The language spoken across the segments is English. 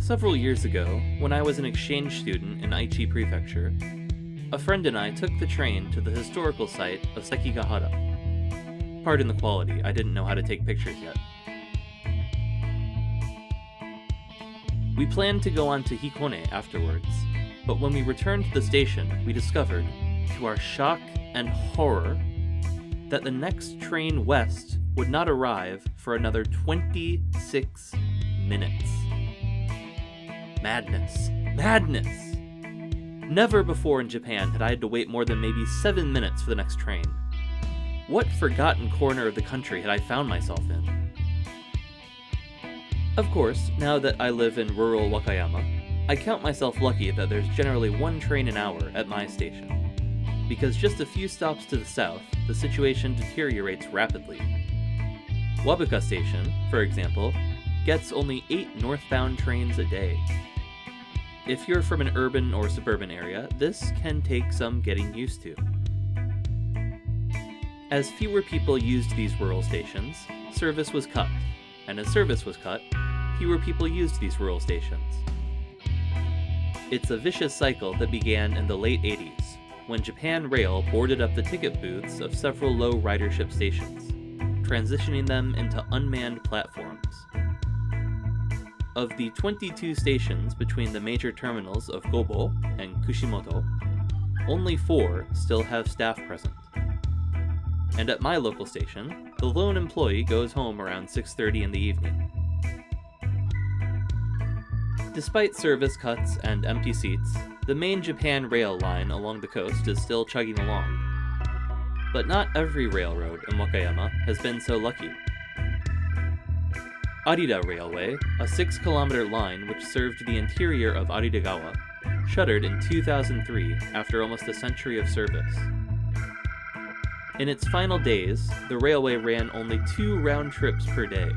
Several years ago, when I was an exchange student in Aichi Prefecture, a friend and I took the train to the historical site of Sekigahara. Pardon the quality, I didn't know how to take pictures yet. We planned to go on to Hikone afterwards, but when we returned to the station, we discovered, to our shock and horror, that the next train west would not arrive for another 26 minutes. Madness. Madness! Never before in Japan had I had to wait more than maybe 7 minutes for the next train. What forgotten corner of the country had I found myself in? Of course, now that I live in rural Wakayama, I count myself lucky that there's generally one train an hour at my station, because just a few stops to the south, the situation deteriorates rapidly. Wabuka Station, for example, gets only 8 northbound trains a day. If you're from an urban or suburban area, this can take some getting used to. As fewer people used these rural stations, service was cut, and as service was cut, fewer people used these rural stations. It's a vicious cycle that began in the late 80s, when Japan Rail boarded up the ticket booths of several low ridership stations, transitioning them into unmanned platforms. Of the 22 stations between the major terminals of Gobo and Kushimoto, only 4 still have staff present. And at my local station, the lone employee goes home around 6:30 in the evening. Despite service cuts and empty seats, the main Japan Rail line along the coast is still chugging along. But not every railroad in Wakayama has been so lucky. Arida Railway, a 6-kilometer line which served the interior of Aridagawa, shuttered in 2003 after almost a century of service. In its final days, the railway ran only 2 round trips per day.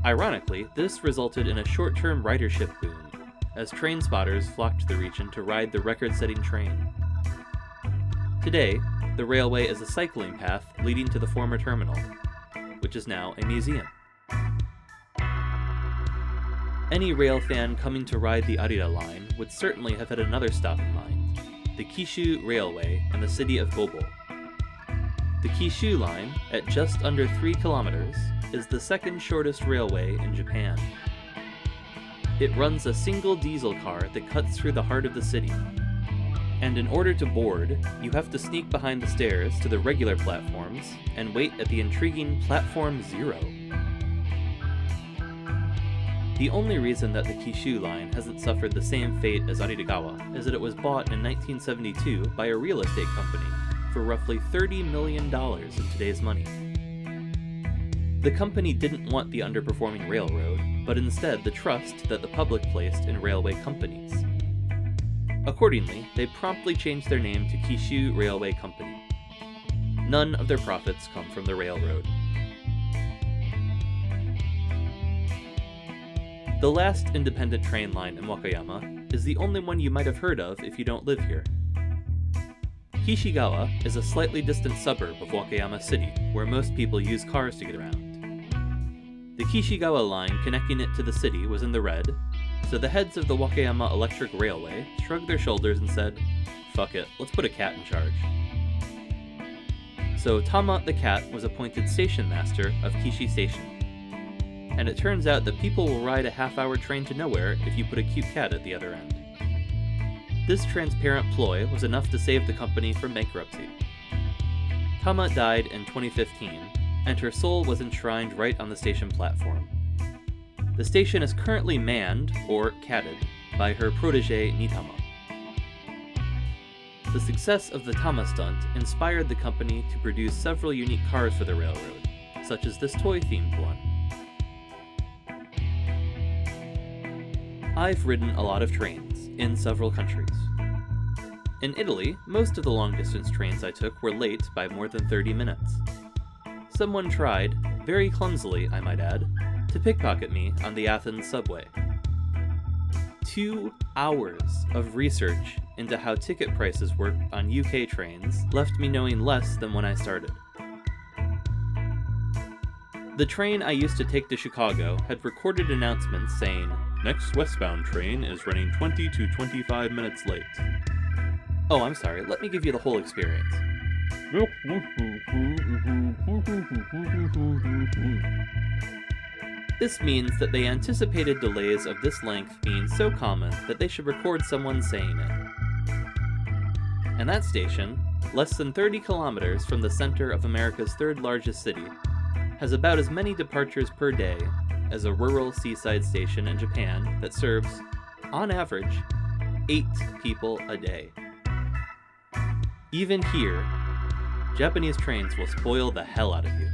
Ironically, this resulted in a short-term ridership boom, as train spotters flocked to the region to ride the record-setting train. Today, the railway is a cycling path leading to the former terminal, which is now a museum. Any rail fan coming to ride the Arida line would certainly have had another stop in mind, the Kishu Railway in the city of Gobo. The Kishu line, at just under 3 kilometers, is the second shortest railway in Japan. It runs a single diesel car that cuts through the heart of the city, and in order to board, you have to sneak behind the stairs to the regular platforms and wait at the intriguing Platform 0. The only reason that the Kishu line hasn't suffered the same fate as Aridagawa is that it was bought in 1972 by a real estate company for roughly $30 million in today's money. The company didn't want the underperforming railroad, but instead the trust that the public placed in railway companies. Accordingly, they promptly changed their name to Kishu Railway Company. None of their profits come from the railroad. The last independent train line in Wakayama is the only one you might have heard of if you don't live here. Kishigawa is a slightly distant suburb of Wakayama City, where most people use cars to get around. The Kishigawa line connecting it to the city was in the red, so the heads of the Wakayama Electric Railway shrugged their shoulders and said, "Fuck it, let's put a cat in charge." So Tama the cat was appointed station master of Kishi Station. And it turns out that people will ride a half-hour train to nowhere if you put a cute cat at the other end. This transparent ploy was enough to save the company from bankruptcy. Tama died in 2015, and her soul was enshrined right on the station platform. The station is currently manned, or catted, by her protege Nitama. The success of the Tama stunt inspired the company to produce several unique cars for the railroad, such as this toy-themed one. I've ridden a lot of trains, in several countries. In Italy, most of the long-distance trains I took were late by more than 30 minutes. Someone tried, very clumsily I might add, to pickpocket me on the Athens subway. 2 hours of research into how ticket prices work on UK trains left me knowing less than when I started. The train I used to take to Chicago had recorded announcements saying, Next westbound train is running 20 to 25 minutes late. Oh, I'm sorry. Let me give you the whole experience. This means that they anticipated delays of this length being so common that they should record someone saying it. And that station, less than 30 kilometers from the center of America's third largest city, has about as many departures per day as a rural seaside station in Japan that serves, on average, 8 people a day. Even here, Japanese trains will spoil the hell out of you.